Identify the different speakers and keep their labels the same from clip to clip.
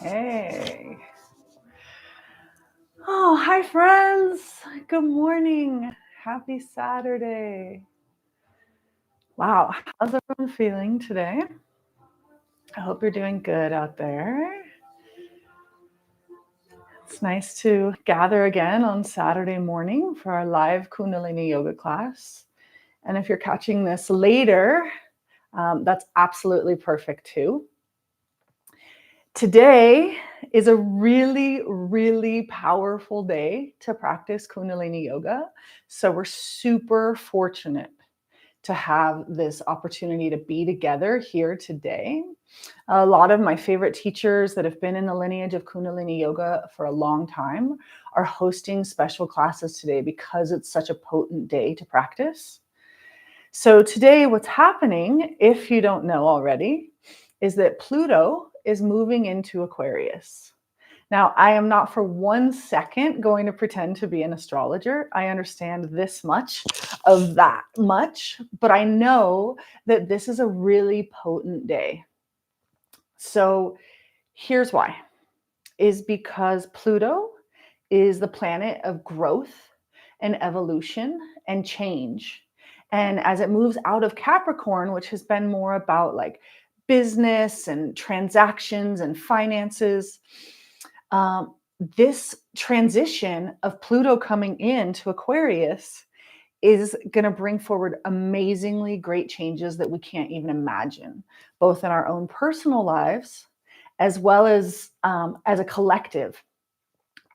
Speaker 1: Hey. Oh, hi, friends. Good morning. Happy Saturday. Wow. How's everyone feeling today? I hope you're doing good out there. It's nice to gather again on Saturday morning for our live Kundalini yoga class. And if you're catching this later, that's absolutely perfect too. Today is a really, really powerful day to practice Kundalini yoga. So we're super fortunate to have this opportunity to be together here today. A lot of my favorite teachers that have been in the lineage of Kundalini yoga for a long time are hosting special classes today because it's such a potent day to practice. So today, what's happening, if you don't know already, is that Pluto is moving into Aquarius. Now, I am not for 1 second going to pretend to be an astrologer. I understand this much of that much, but I know that this is a really potent day. So here's why, is because Pluto is the planet of growth and evolution and change. And as it moves out of Capricorn, which has been more about like business and transactions and finances, this transition of Pluto coming into Aquarius is going to bring forward amazingly great changes that we can't even imagine, both in our own personal lives as well as a collective.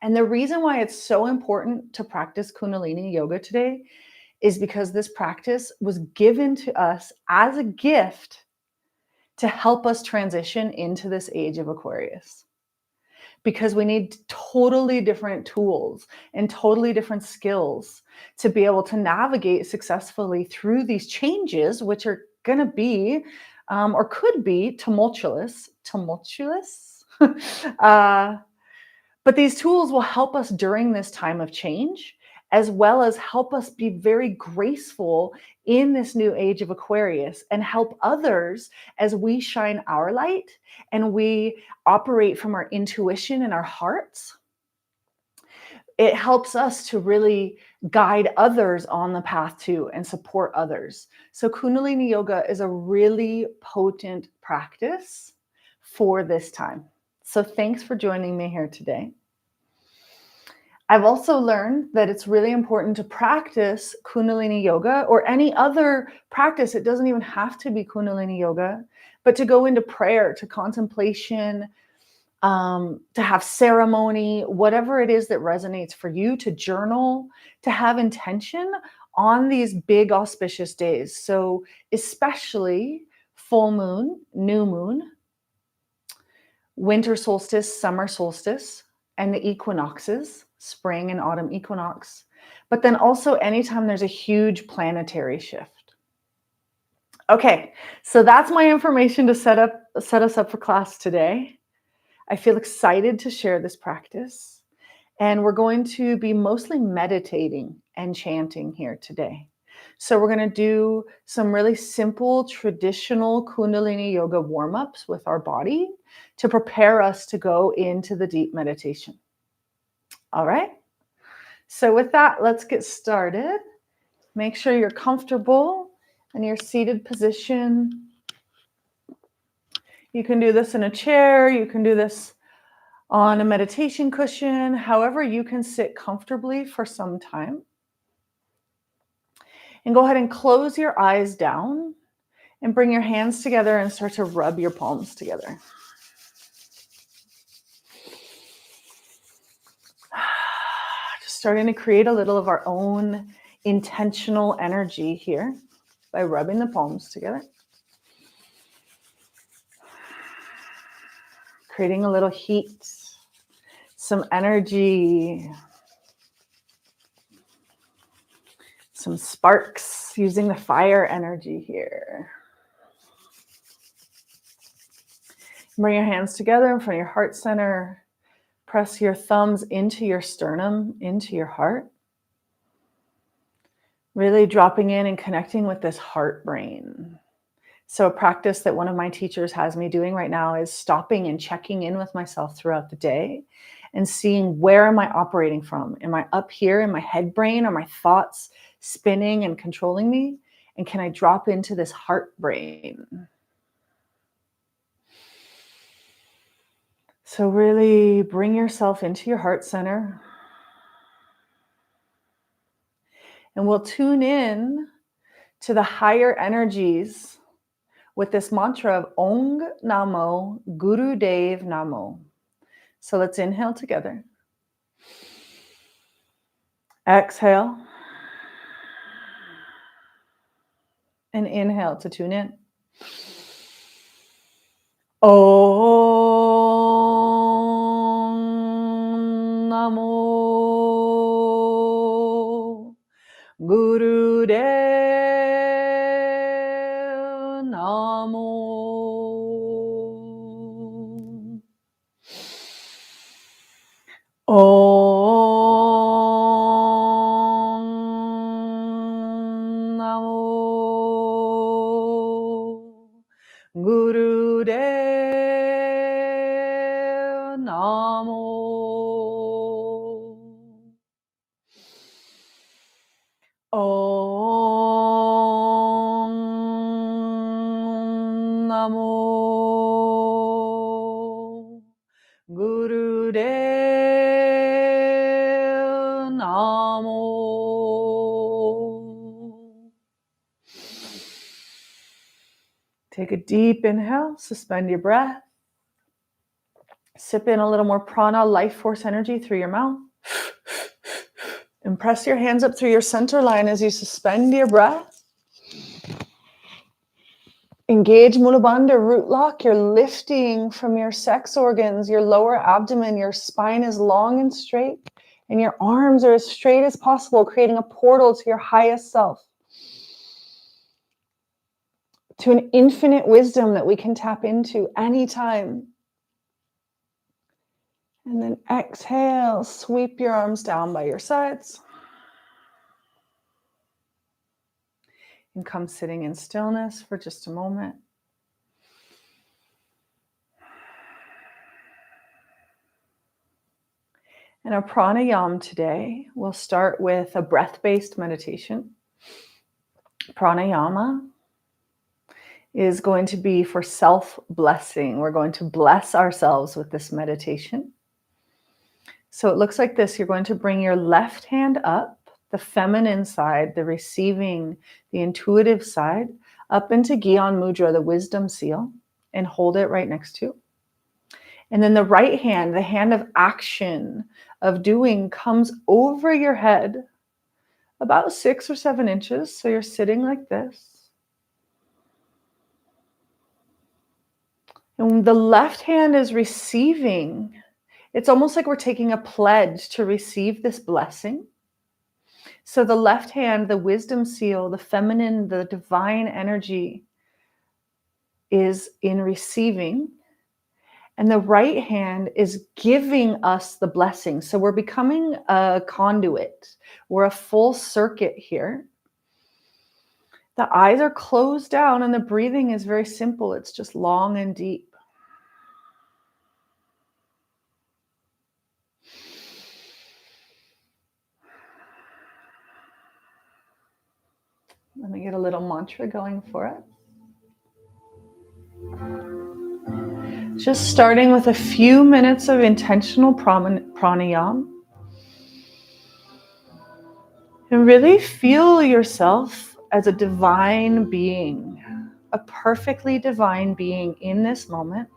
Speaker 1: And the reason why it's so important to practice Kundalini yoga today is because this practice was given to us as a gift to help us transition into this age of Aquarius. Because we need totally different tools and totally different skills to be able to navigate successfully through these changes, which are going to be or could be tumultuous. But these tools will help us during this time of change, as well as help us be very graceful in this new age of Aquarius and help others as we shine our light and we operate from our intuition and our hearts. It helps us to really guide others on the path too and support others. So Kundalini yoga is a really potent practice for this time. So thanks for joining me here today. I've also learned that it's really important to practice Kundalini yoga or any other practice. It doesn't even have to be Kundalini yoga, but to go into prayer, to contemplation, to have ceremony, whatever it is that resonates for you, to journal, to have intention on these big auspicious days. So especially full moon, new moon, winter solstice, summer solstice, and the equinoxes, spring and autumn equinox, but then also anytime there's a huge planetary shift. Okay, so that's my information to set us up for class today. I feel excited to share this practice, and we're going to be mostly meditating and chanting here today. So we're going to do some really simple traditional Kundalini yoga warm-ups with our body to prepare us to go into the deep meditation. All right. So with that, let's get started. Make sure you're comfortable in your seated position. You can do this in a chair. You can do this on a meditation cushion, however you can sit comfortably for some time. And go ahead and close your eyes down and bring your hands together and start to rub your palms together. Just starting to create a little of our own intentional energy here by rubbing the palms together. Creating a little heat, some energy, some sparks, using the fire energy here. Bring your hands together in front of your heart center. Press your thumbs into your sternum, into your heart. Really dropping in and connecting with this heart brain. So a practice that one of my teachers has me doing right now is stopping and checking in with myself throughout the day and seeing, where am I operating from? Am I up here in my head brain? Are my thoughts spinning and controlling me? And can I drop into this heart brain? So really bring yourself into your heart center. And we'll tune in to the higher energies with this mantra of Ong Namo Guru Dev Namo. So let's inhale together. Exhale. And inhale to tune in. Om Namo Guru Dev Namo. Om Namo Guru Dev Namo. Om Namo Guru Dev Namo. Take a deep inhale, suspend your breath. Sip in a little more prana, life force energy through your mouth. And press your hands up through your center line as you suspend your breath. Engage Mula Bandha, root lock. You're lifting from your sex organs, your lower abdomen. Your spine is long and straight, and your arms are as straight as possible, creating a portal to your highest self, to an infinite wisdom that we can tap into anytime. And then exhale, sweep your arms down by your sides. And come sitting in stillness for just a moment. And our pranayama today, we'll start with a breath-based meditation. Pranayama is going to be for self-blessing. We're going to bless ourselves with this meditation. So it looks like this. You're going to bring your left hand up, the feminine side, the receiving, the intuitive side, up into Gyan Mudra, the wisdom seal, and hold it right next to you. And then the right hand, the hand of action, of doing, comes over your head about 6 or 7 inches. So you're sitting like this. And the left hand is receiving. It's almost like we're taking a pledge to receive this blessing. So the left hand, the wisdom seal, the feminine, the divine energy is in receiving. And the right hand is giving us the blessing. So we're becoming a conduit. We're a full circuit here. The eyes are closed down and the breathing is very simple. It's just long and deep. Let me get a little mantra going for it. Just starting with a few minutes of intentional pranayama. And really feel yourself as a divine being, a perfectly divine being in this moment.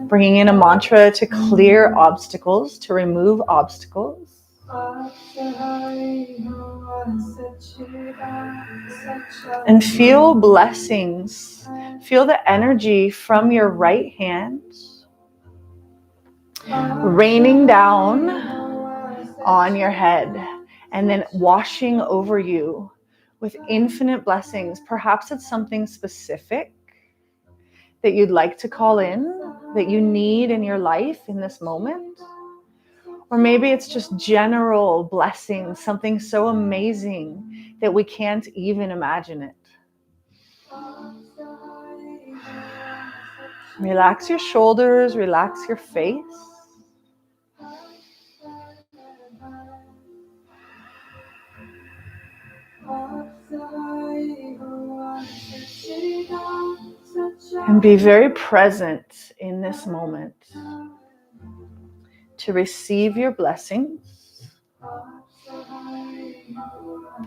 Speaker 1: Bringing in a mantra to clear obstacles, to remove obstacles. And feel blessings. Feel the energy from your right hand raining down on your head and then washing over you with infinite blessings. Perhaps it's something specific that you'd like to call in, that you need in your life in this moment. Or maybe it's just general blessings, something so amazing that we can't even imagine it. Relax your shoulders, relax your face. And be very present in this moment to receive your blessings.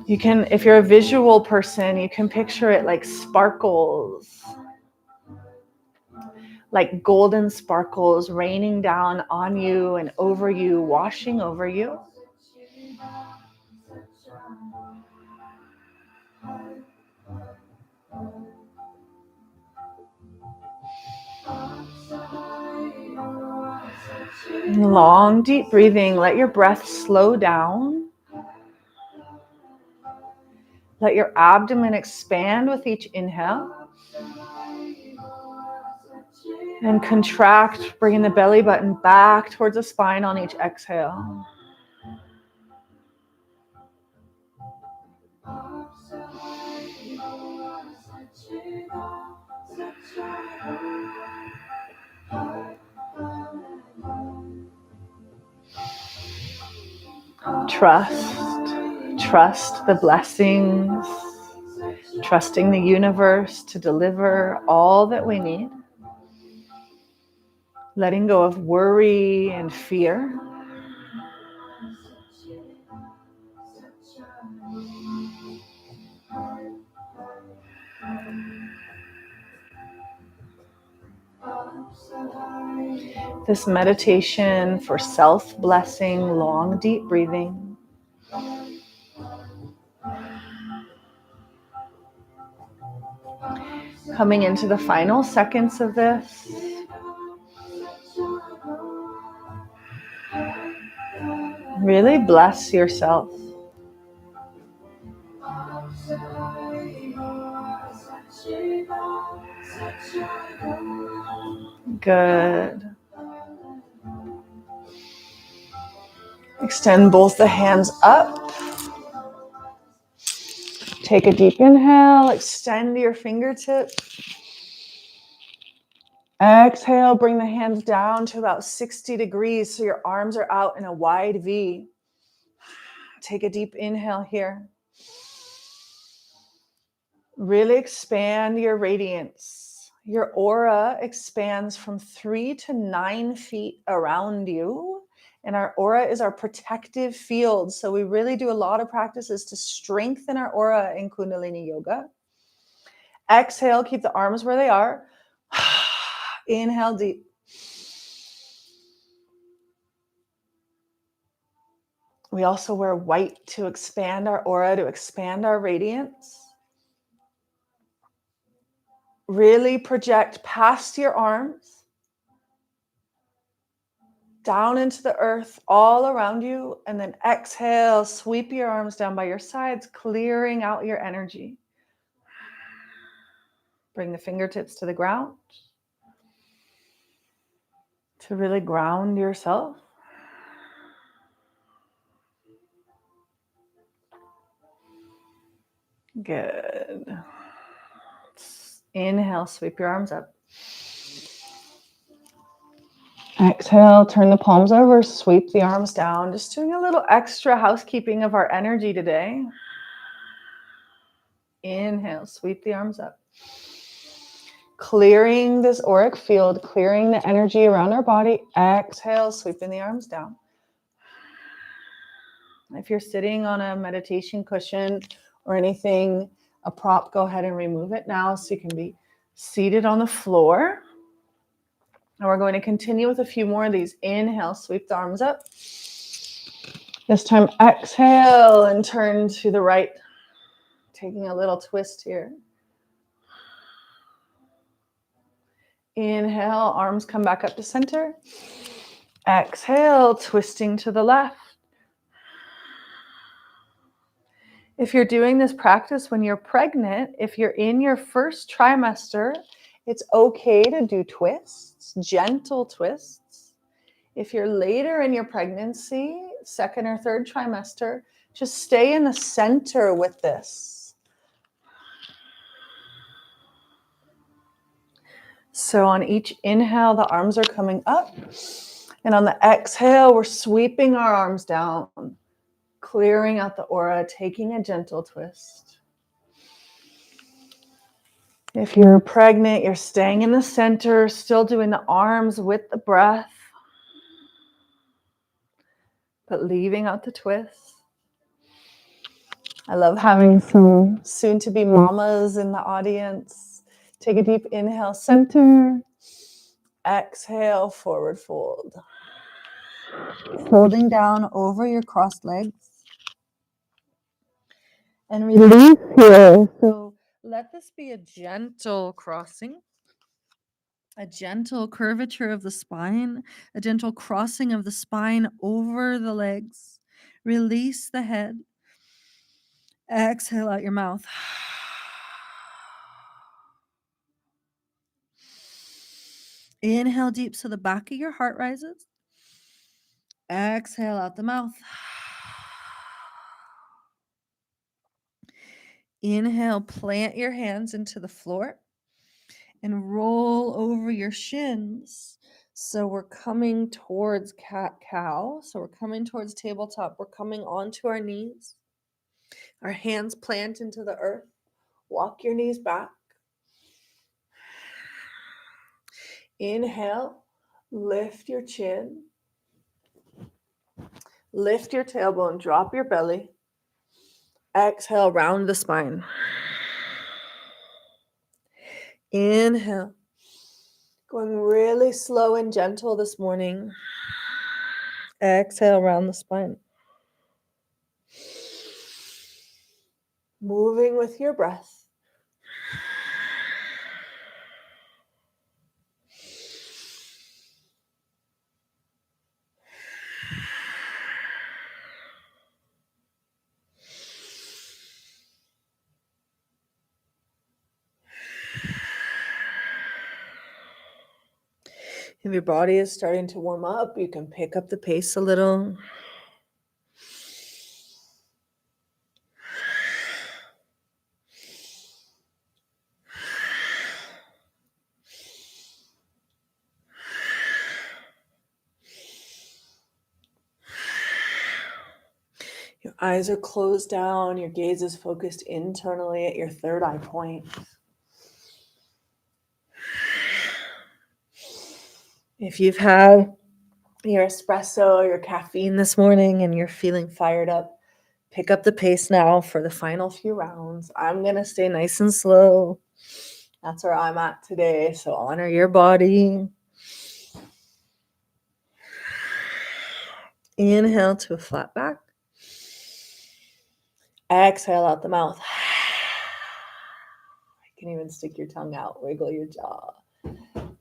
Speaker 1: You can, if you're a visual person, you can picture it like sparkles, like golden sparkles raining down on you and over you, washing over you. Long, deep breathing. Let your breath slow down. Let your abdomen expand with each inhale. And contract, bringing the belly button back towards the spine on each exhale. Trust the blessings, trusting the universe to deliver all that we need. Letting go of worry and fear. This meditation for self-blessing, long, deep breathing. Coming into the final seconds of this. Really bless yourself. Good. Extend both the hands up. Take a deep inhale. Extend your fingertips. Exhale, bring the hands down to about 60 degrees so your arms are out in a wide V. Take a deep inhale here. Really expand your radiance. Your aura expands from 3 to 9 feet around you. And our aura is our protective field. So we really do a lot of practices to strengthen our aura in Kundalini Yoga. Exhale, keep the arms where they are. Inhale deep. We also wear white to expand our aura, to expand our radiance. Really project past your arms, down into the earth, all around you. And then exhale, sweep your arms down by your sides, clearing out your energy. Bring the fingertips to the ground to really ground yourself. Good. Inhale, sweep your arms up. Exhale, turn the palms over, sweep the arms down. Just doing a little extra housekeeping of our energy today. Inhale, sweep the arms up. Clearing this auric field, clearing the energy around our body. Exhale, sweeping the arms down. If you're sitting on a meditation cushion or anything, a prop, go ahead and remove it now so you can be seated on the floor. And we're going to continue with a few more of these. Inhale, sweep the arms up. This time, exhale and turn to the right. Taking a little twist here. Inhale, arms come back up to center. Exhale, twisting to the left. If you're doing this practice when you're pregnant, if you're in your first trimester, it's okay to do twists, gentle twists. If you're later in your pregnancy, second or third trimester, just stay in the center with this. So on each inhale, the arms are coming up. And on the exhale, we're sweeping our arms down, clearing out the aura, taking a gentle twist. If you're pregnant, you're staying in the center, still doing the arms with the breath, but leaving out the twist. I love having some soon-to-be mamas in the audience. Take a deep inhale, center. Exhale, forward fold. Holding down over your crossed legs. And release here. So let this be a gentle crossing, a gentle curvature of the spine, a gentle crossing of the spine over the legs. Release the head. Exhale out your mouth. Inhale deep so the back of your heart rises. Exhale out the mouth. Inhale, plant your hands into the floor and roll over your shins. So we're coming towards cat-cow. So we're coming towards tabletop. We're coming onto our knees. Our hands plant into the earth. Walk your knees back. Inhale, lift your chin. Lift your tailbone, drop your belly. Exhale, round the spine. Inhale. Going really slow and gentle this morning. Exhale, round the spine. Moving with your breath. If your body is starting to warm up, you can pick up the pace a little. Your eyes are closed down. Your gaze is focused internally at your third eye point. If you've had your espresso or your caffeine this morning and you're feeling fired up, pick up the pace now for the final few rounds. I'm going to stay nice and slow. That's where I'm at today. So honor your body. Inhale to a flat back. Exhale out the mouth. You can even stick your tongue out, wiggle your jaw.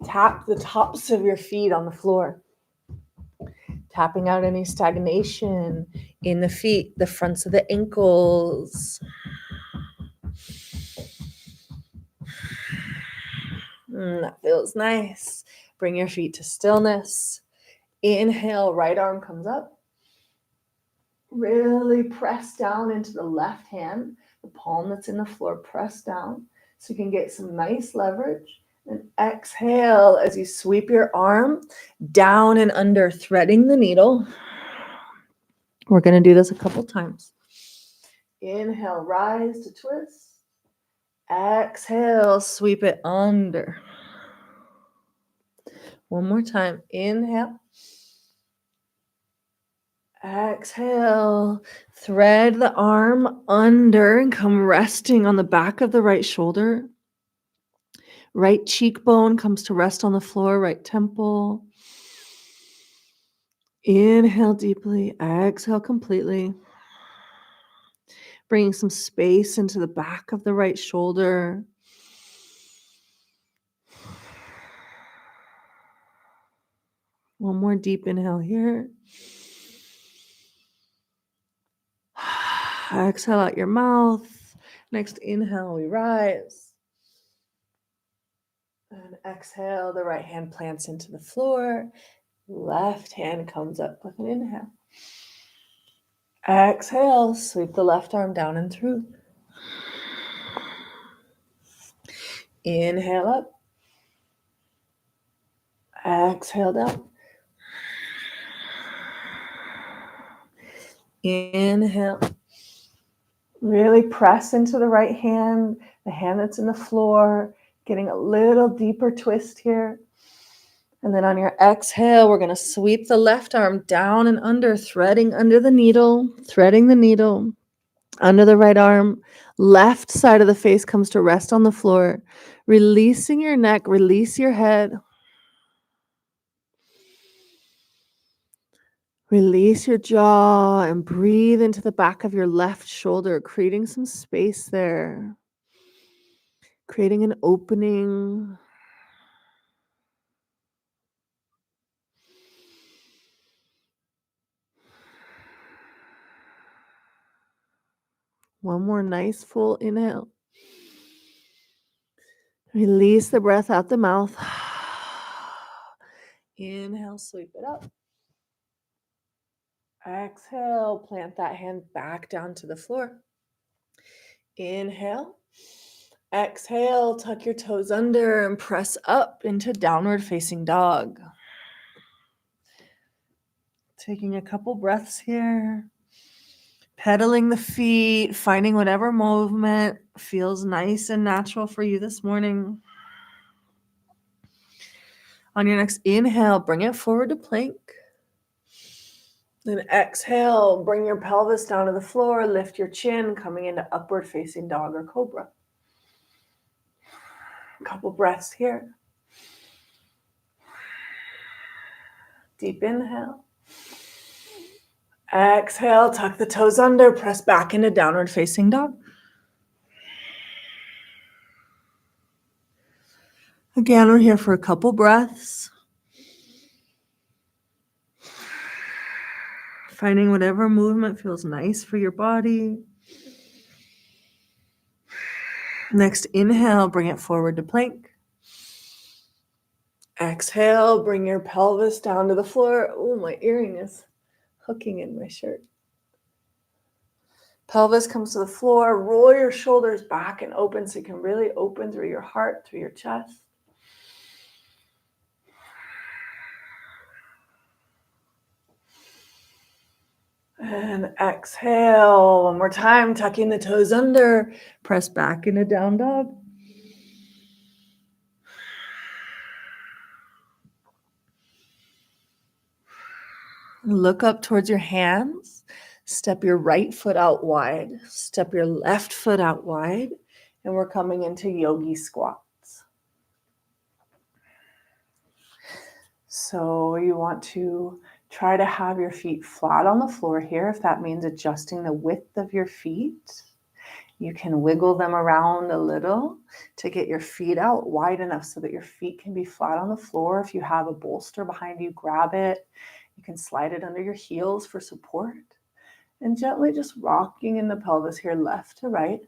Speaker 1: Tap the tops of your feet on the floor. Tapping out any stagnation in the feet, the fronts of the ankles. That feels nice. Bring your feet to stillness. Inhale, right arm comes up. Really press down into the left hand, the palm that's in the floor, press down so you can get some nice leverage. And exhale as you sweep your arm down and under, threading the needle. We're going to do this a couple times. Inhale, rise to twist. Exhale, sweep it under. One more time. Inhale. Exhale, thread the arm under and come resting on the back of the right shoulder. Right cheekbone comes to rest on the floor, right temple. Inhale deeply, exhale completely. Bringing some space into the back of the right shoulder. One more deep inhale here. Exhale out your mouth. Next inhale, we rise. And exhale, the right hand plants into the floor.
Speaker 2: Left hand comes up with an inhale. Exhale, sweep the left arm down and through. Inhale up. Exhale down. Inhale. Really press into the right hand, the hand that's in the floor, getting a little deeper twist here. And then on your exhale, we're going to sweep the left arm down and under, threading under the needle, threading the needle under the right arm. Left side of the face comes to rest on the floor, releasing your neck, release your head. Release your jaw and breathe into the back of your left shoulder, creating some space there, creating an opening. One more nice full inhale. Release the breath out the mouth. Inhale, sweep it up. Exhale, plant that hand back down to the floor. Inhale. Exhale, tuck your toes under and press up into downward facing dog. Taking a couple breaths here. Pedaling the feet, finding whatever movement feels nice and natural for you this morning. On your next inhale, bring it forward to plank. Then exhale, bring your pelvis down to the floor, lift your chin, coming into upward facing dog or cobra. A couple breaths here. Deep inhale. Exhale, tuck the toes under, press back into downward facing dog. Again, we're here for a couple breaths. Finding whatever movement feels nice for your body. Next inhale, bring it forward to plank. Exhale, bring your pelvis down to the floor. Oh, my earring is hooking in my shirt. Pelvis comes to the floor. Roll your shoulders back and open so you can really open through your heart, through your chest. And exhale. One more time, tucking the toes under. Press back into down dog. Look up towards your hands. Step your right foot out wide. Step your left foot out wide. And we're coming into yogi squats. So you want to try to have your feet flat on the floor here. If that means adjusting the width of your feet, you can wiggle them around a little to get your feet out wide enough so that your feet can be flat on the floor. If you have a bolster behind you, grab it. You can slide it under your heels for support. And gently just rocking in the pelvis here, left to right.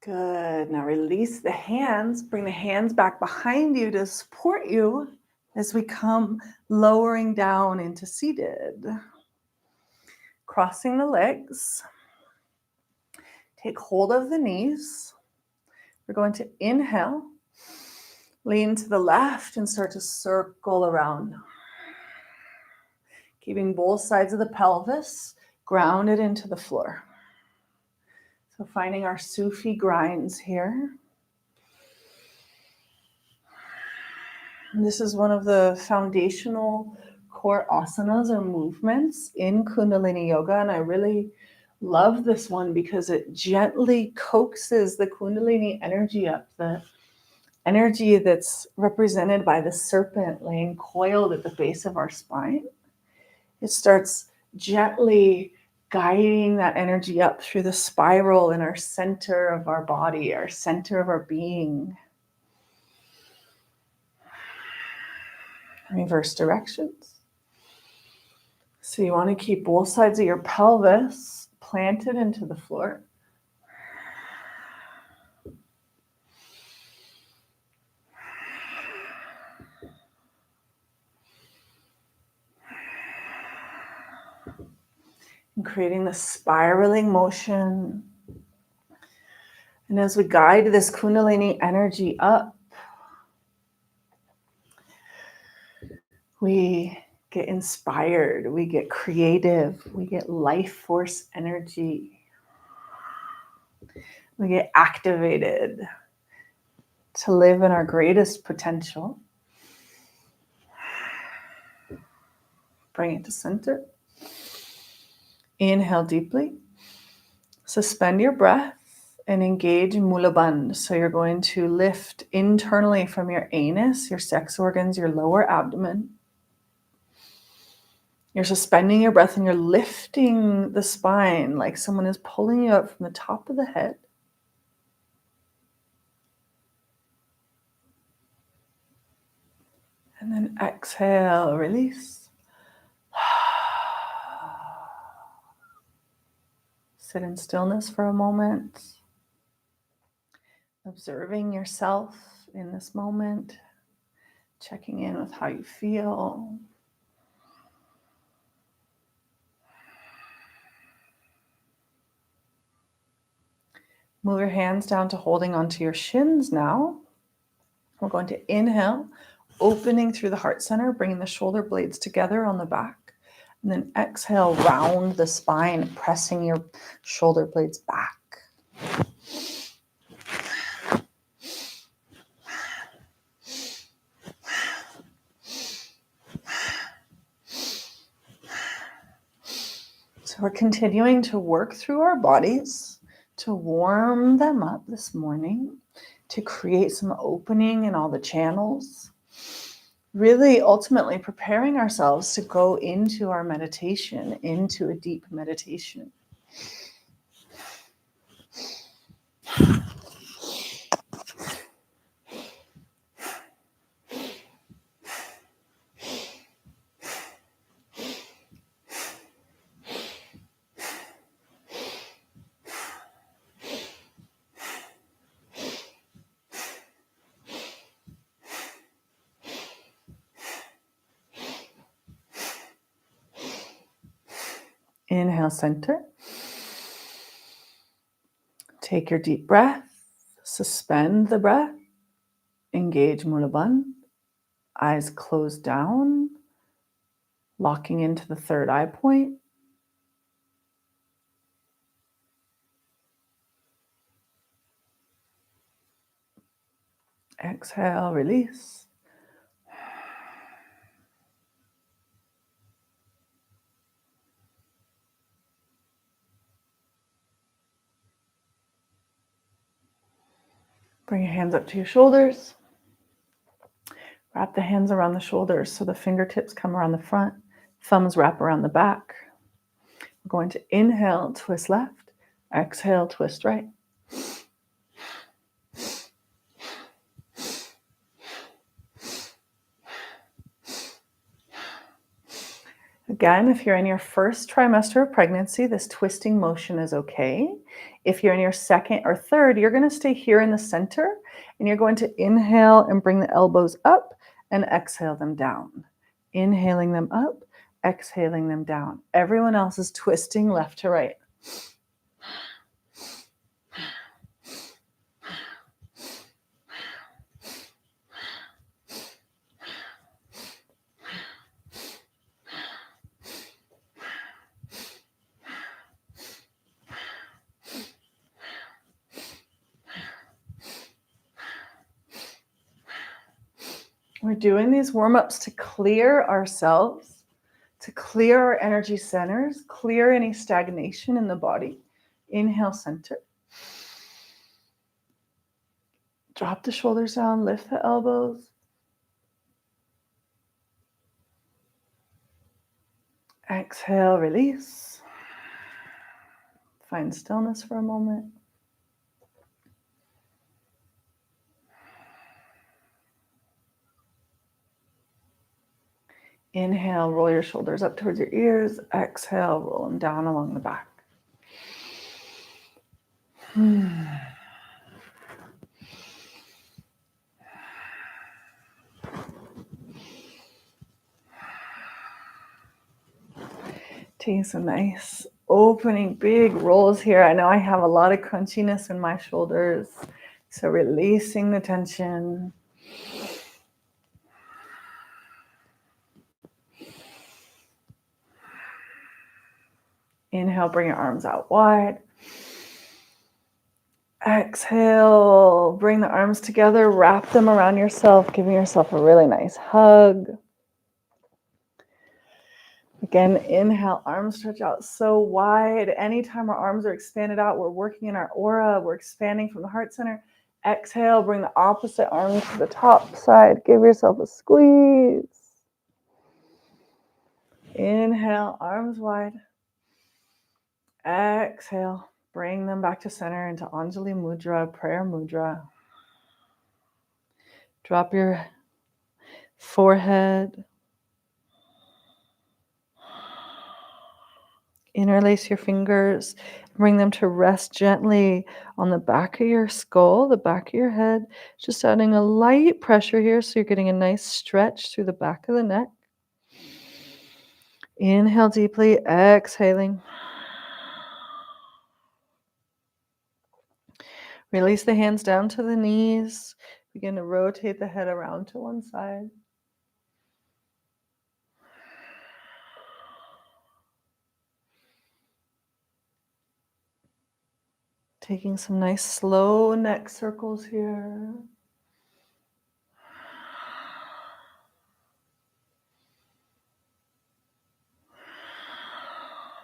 Speaker 2: Good. Now release the hands. Bring the hands back behind you to support you as we come lowering down into seated. Crossing the legs. Take hold of the knees. We're going to inhale. Lean to the left and start to circle around. Keeping both sides of the pelvis grounded into the floor. So finding our Sufi grinds here. And this is one of the foundational core asanas or movements in Kundalini Yoga. And I really love this one because it gently coaxes the Kundalini energy up, the energy that's represented by the serpent laying coiled at the base of our spine. It starts gently guiding that energy up through the spiral in our center of our body, our center of our being. Reverse directions. So you want to keep both sides of your pelvis planted into the floor. and creating the spiraling motion. And as we guide this Kundalini energy up, we get inspired, we get creative, we get life force energy, we get activated to live in our greatest potential. Bring it to center. Inhale deeply. Suspend your breath and engage Mula Bandha. So you're going to lift internally from your anus, your sex organs, your lower abdomen. You're suspending your breath and you're lifting the spine like someone is pulling you up from the top of the head. And then exhale, release. Sit in stillness for a moment, observing yourself in this moment, checking in with how you feel. Move your hands down to holding onto your shins now. We're going to inhale, opening through the heart center, bringing the shoulder blades together on the back. And then exhale, round the spine, pressing your shoulder blades back. So we're continuing to work through our bodies, to warm them up this morning, to create some opening in all the channels. Really, ultimately preparing ourselves to go into our meditation, into a deep meditation. Inhale, center. Take your deep breath. Suspend the breath. Engage Mula Bandha. Eyes closed down. Locking into the third eye point. Exhale, release. Bring your hands up to your shoulders. Wrap the hands around the shoulders so the fingertips come around the front, thumbs wrap around the back. We're going to inhale, twist left. Exhale, twist right. Again, if you're in your first trimester of pregnancy, this twisting motion is okay. If you're in your second or third, you're going to stay here in the center and you're going to inhale and bring the elbows up and exhale them down. Inhaling them up, exhaling them down. Everyone else is twisting left to right. We're doing these warm-ups to clear ourselves, to clear our energy centers, clear any stagnation in the body. Inhale, center. Drop the shoulders down, lift the elbows. Exhale, release. Find stillness for a moment. Inhale, roll your shoulders up towards your ears. Exhale, roll them down along the back. Taking some nice opening big rolls here. I know I have a lot of crunchiness in my shoulders. So releasing the tension. Inhale, bring your arms out wide. Exhale, bring the arms together, wrap them around yourself, giving yourself a really nice hug. Again, inhale, arms stretch out so wide. Anytime our arms are expanded out, we're working in our aura, we're expanding from the heart center. Exhale, bring the opposite arm to the top side. Give yourself a squeeze. Inhale, arms wide. Exhale, bring them back to center into Anjali Mudra, prayer mudra. Drop your forehead. Interlace your fingers. Bring them to rest gently on the back of your skull, the back of your head. Just adding a light pressure here so you're getting a nice stretch through the back of the neck. Inhale deeply, exhaling. Release the hands down to the knees. Begin to rotate the head around to one side. Taking some nice slow neck circles here.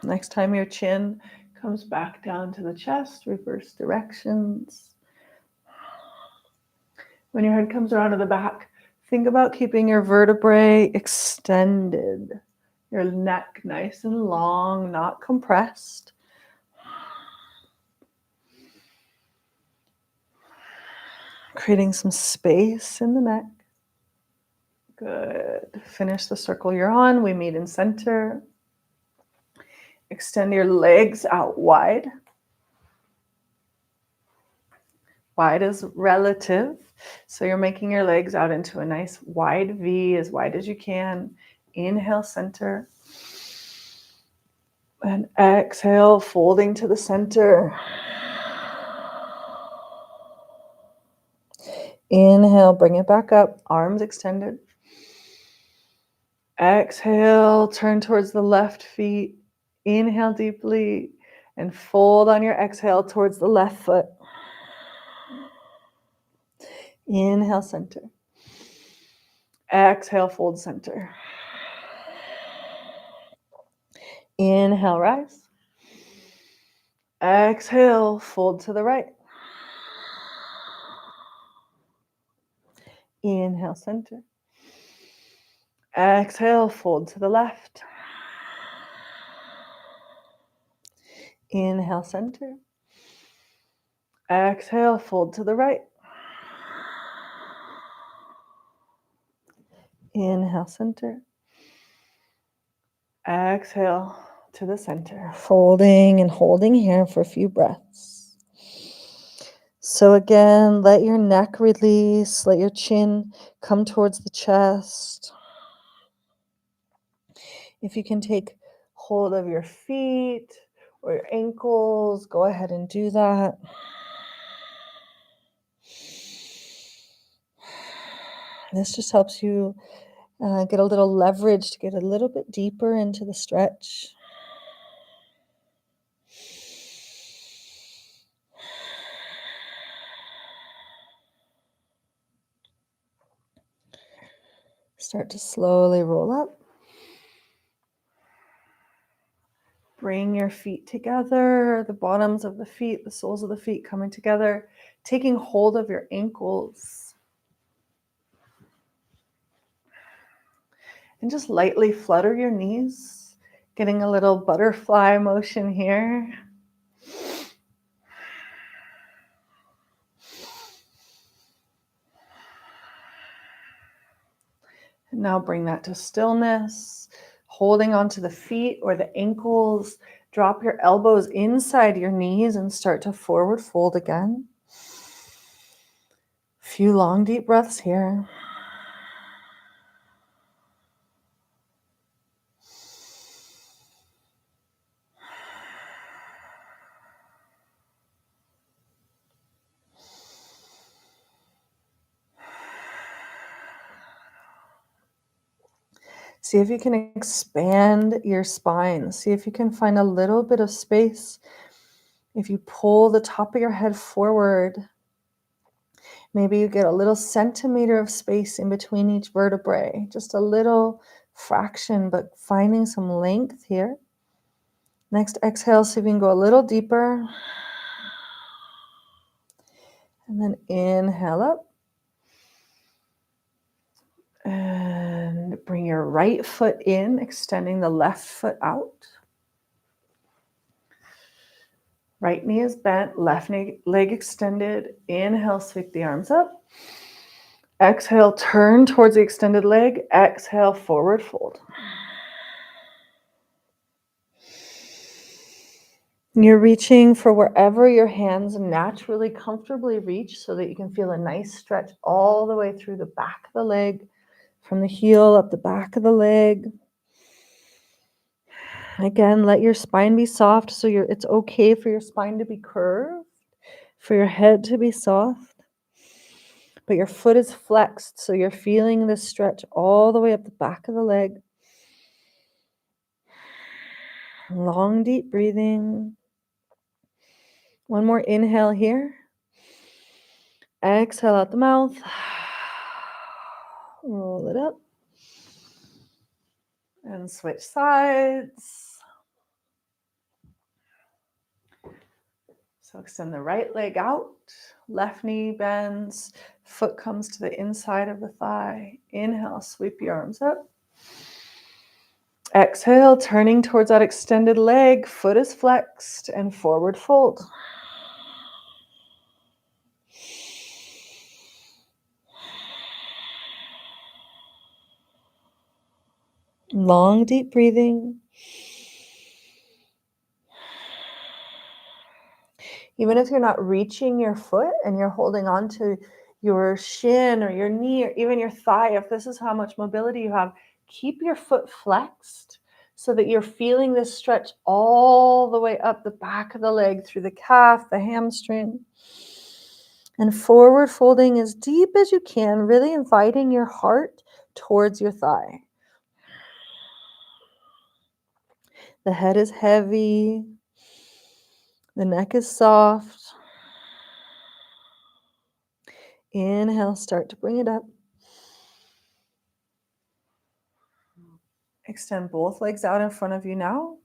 Speaker 2: Next time your chin comes back down to the chest, reverse directions. When your head comes around to the back, think about keeping your vertebrae extended. Your neck nice and long, not compressed. Creating some space in the neck. Good. Finish the circle you're on. We meet in center. Extend your legs out wide. Wide is relative. So you're making your legs out into a nice wide V, as wide as you can. Inhale, center. And exhale, folding to the center. Inhale, bring it back up, arms extended. Exhale, turn towards the left feet. Inhale deeply and fold on your exhale towards the left foot. Inhale, center. Exhale, fold center. Inhale, rise. Exhale, fold to the right. Inhale, center. Exhale, fold to the left. Inhale, center. Exhale, fold to the right. Inhale, center. Exhale to the center. Folding and holding here for a few breaths. So again, let your neck release. Let your chin come towards the chest. If you can take hold of your feet or your ankles, go ahead and do that. This just helps you get a little leverage to get a little bit deeper into the stretch. Start to slowly roll up. Bring your feet together, the bottoms of the feet, the soles of the feet coming together, taking hold of your ankles. And just lightly flutter your knees, getting a little butterfly motion here. And now bring that to stillness, holding onto the feet or the ankles. Drop your elbows inside your knees and start to forward fold again. A few long, deep breaths here. See if you can expand your spine. See if you can find a little bit of space. If you pull the top of your head forward, maybe you get a little centimeter of space in between each vertebrae, just a little fraction, but finding some length here. Next exhale, see if you can go a little deeper. And then inhale up. And bring your right foot in, extending the left foot out. Right knee is bent, left leg extended. Inhale, sweep the arms up. Exhale, turn towards the extended leg. Exhale, forward fold. You're reaching for wherever your hands naturally, comfortably reach so that you can feel a nice stretch all the way through the back of the leg, from the heel up the back of the leg. Again, let your spine be soft so it's okay for your spine to be curved, for your head to be soft. But your foot is flexed, so you're feeling this stretch all the way up the back of the leg. Long, deep breathing. One more inhale here. Exhale out the mouth. Roll it up. And switch sides. So extend the right leg out. Left knee bends. Foot comes to the inside of the thigh. Inhale, sweep your arms up. Exhale, turning towards that extended leg. Foot is flexed and forward fold. Long, deep breathing. Even if you're not reaching your foot and you're holding on to your shin or your knee or even your thigh, if this is how much mobility you have, keep your foot flexed so that you're feeling this stretch all the way up the back of the leg through the calf, the hamstring. And forward folding as deep as you can, really inviting your heart towards your thigh. The head is heavy. The neck is soft. Inhale, start to bring it up. Extend both legs out in front of you now.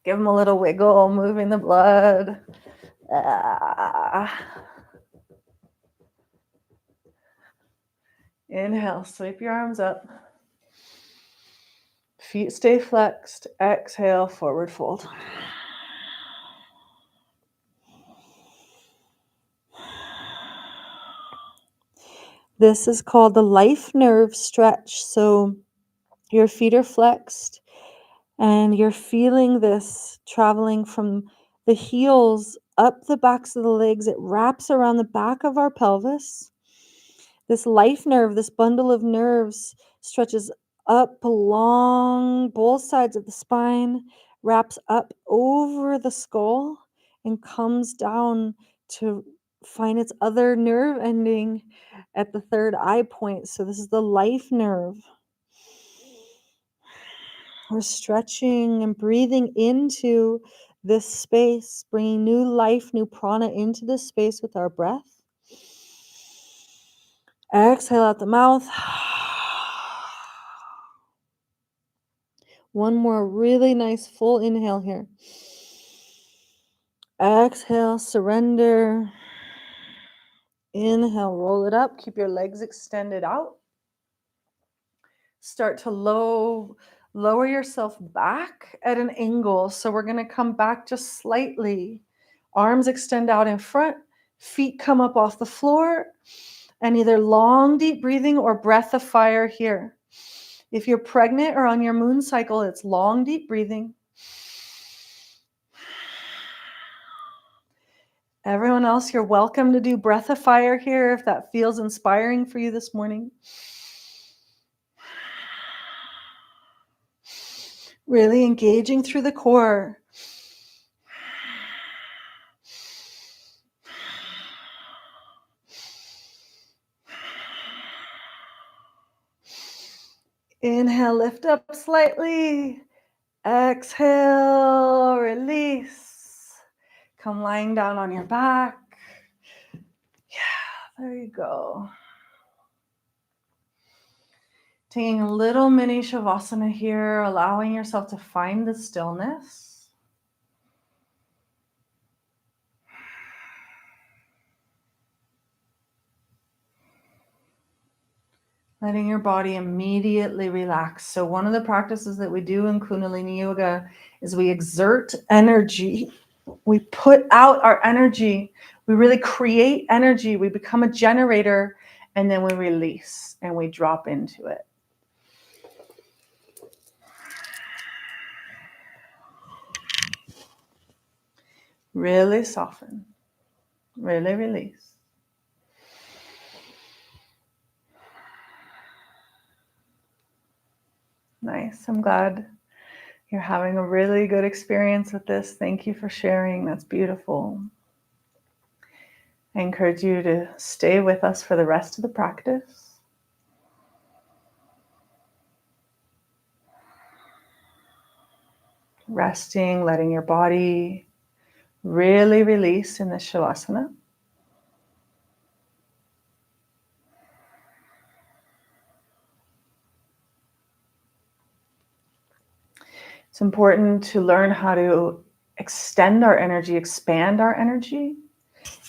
Speaker 2: Give them a little wiggle, moving the blood. Inhale, sweep your arms up. Feet stay flexed. Exhale, forward fold. This is called the life nerve stretch. So your feet are flexed and you're feeling this traveling from the heels up the backs of the legs. It wraps around the back of our pelvis. This life nerve, this bundle of nerves, stretches up along both sides of the spine, wraps up over the skull, and comes down to find its other nerve ending at the third eye point. So this is the life nerve. We're stretching and breathing into this space, bringing new life, new prana into this space with our breath. Exhale out the mouth. One more really nice full inhale here. Exhale, surrender. Inhale, roll it up. Keep your legs extended out. Start to lower yourself back at an angle. So we're going to come back just slightly. Arms extend out in front. Feet come up off the floor. And either long, deep breathing or breath of fire here. If you're pregnant or on your moon cycle, it's long, deep breathing. Everyone else, you're welcome to do breath of fire here if that feels inspiring for you this morning. Really engaging through the core. Inhale, lift up slightly. Exhale, release. Come lying down on your back. Yeah, there you go. Taking a little mini Shavasana here, allowing yourself to find the stillness. Letting your body immediately relax. So one of the practices that we do in Kundalini Yoga is we exert energy. We put out our energy. We really create energy. We become a generator, and then we release and we drop into it. Really soften. Really release. Nice. I'm glad you're having a really good experience with this. Thank you for sharing. That's beautiful. I encourage you to stay with us for the rest of the practice. Resting, letting your body really release in this Shavasana. It's important to learn how to extend our energy, expand our energy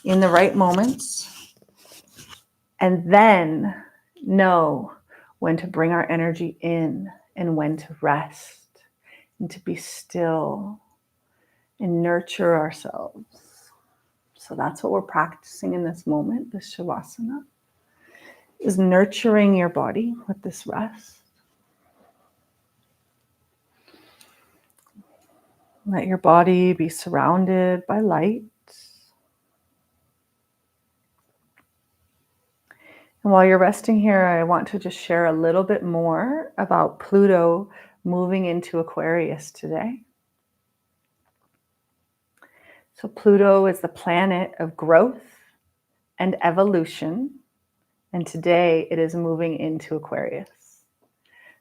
Speaker 2: in the right moments, and then know when to bring our energy in and when to rest and to be still and nurture ourselves. So that's what we're practicing in this moment, this Shavasana, is nurturing your body with this rest. Let your body be surrounded by light. And while you're resting here, I want to just share a little bit more about Pluto moving into Aquarius today. So Pluto is the planet of growth and evolution, and today it is moving into Aquarius.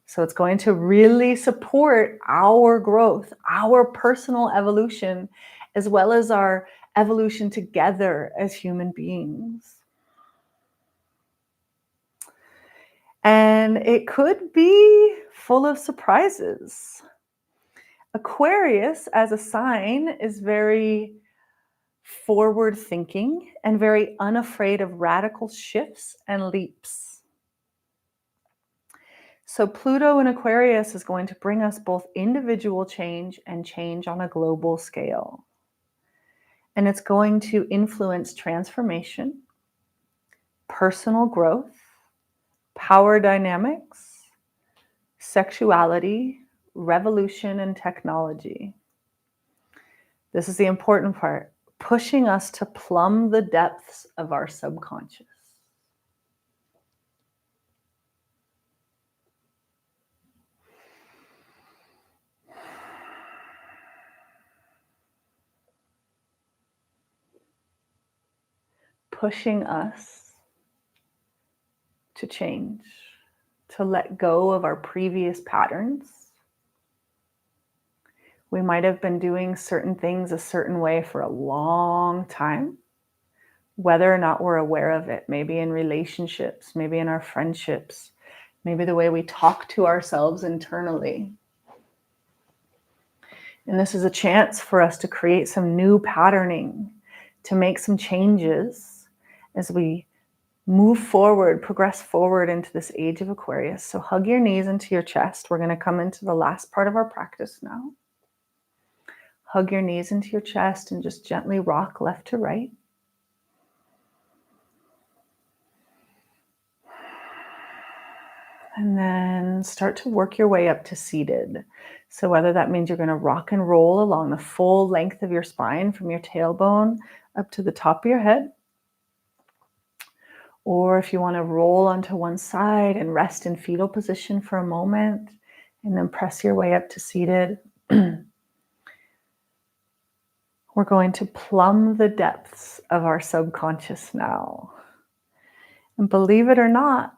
Speaker 2: So it's going to really support our growth, our personal evolution, as well as our evolution together as human beings. And it could be full of surprises. Aquarius as a sign is very forward thinking and very unafraid of radical shifts and leaps. So Pluto in Aquarius is going to bring us both individual change and change on a global scale. And it's going to influence transformation, personal growth, power dynamics, sexuality, revolution, and technology. This is the important part, pushing us to plumb the depths of our subconscious. Pushing us to change, to let go of our previous patterns. We might have been doing certain things a certain way for a long time, whether or not we're aware of it, maybe in relationships, maybe in our friendships, maybe the way we talk to ourselves internally. And this is a chance for us to create some new patterning, to make some changes as we move forward, progress forward into this age of Aquarius. So hug your knees into your chest. We're going to come into the last part of our practice now. Hug your knees into your chest and just gently rock left to right. And then start to work your way up to seated. So whether that means you're going to rock and roll along the full length of your spine from your tailbone up to the top of your head, or if you want to roll onto one side and rest in fetal position for a moment and then press your way up to seated. We're going to plumb the depths of our subconscious now. And believe it or not,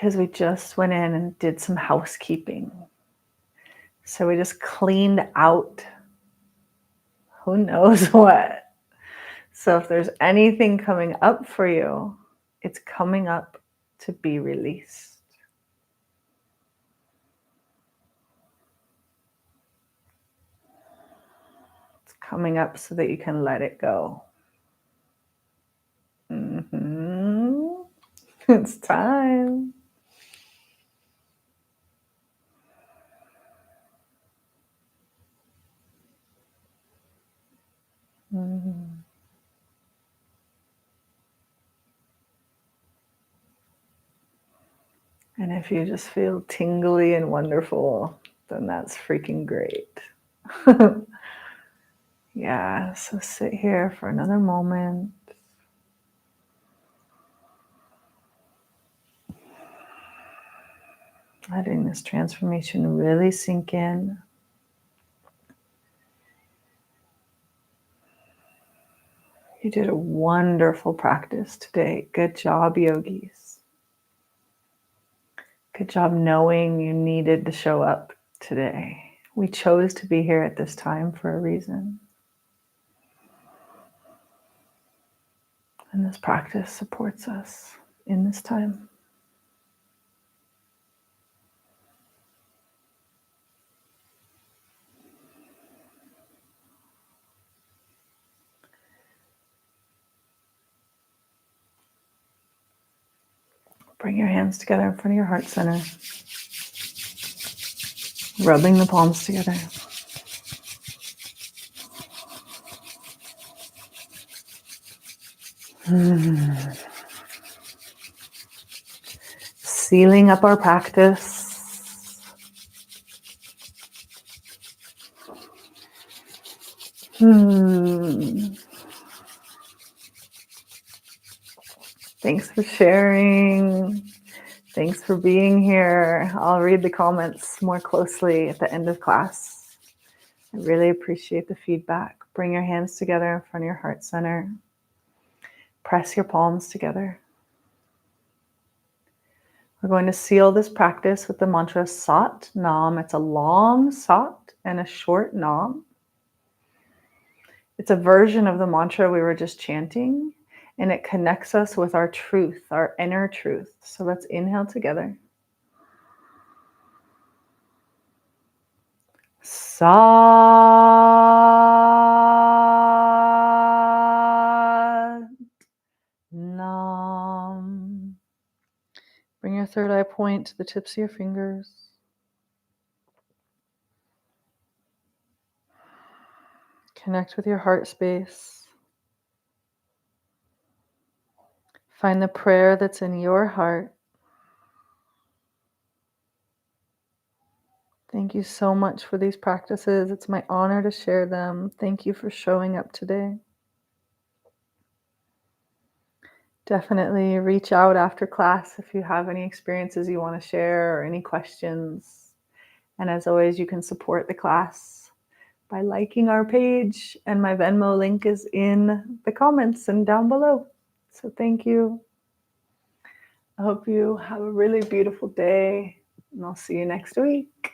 Speaker 1: because we just went in and did some housekeeping. So we just cleaned out who knows what. So if there's anything coming up for you, it's coming up to be released. It's coming up so that you can let it go. It's time. And if you just feel tingly and wonderful, then that's freaking great. Yeah, so sit here for another moment. Letting this transformation really sink in. You did a wonderful practice today. Good job, yogis. Good job knowing you needed to show up today. We chose to be here at this time for a reason. And this practice supports us in this time. Bring your hands together in front of your heart center. Rubbing the palms together. Sealing up our practice. Thanks for sharing. Thanks for being here. I'll read the comments more closely at the end of class. I really appreciate the feedback. Bring your hands together in front of your heart center. Press your palms together. We're going to seal this practice with the mantra Sat Nam. It's a long Sat and a short Nam. It's a version of the mantra we were just chanting, and it connects us with our truth, our inner truth. So let's inhale together. Sat Nam. Bring your third eye point to the tips of your fingers. Connect with your heart space. Find the prayer that's in your heart. Thank you so much for these practices. It's my honor to share them. Thank you for showing up today. Definitely reach out after class if you have any experiences you want to share or any questions. And as always, you can support the class by liking our page, and my Venmo link is in the comments and down below. So thank you. I hope you have a really beautiful day, and I'll see you next week.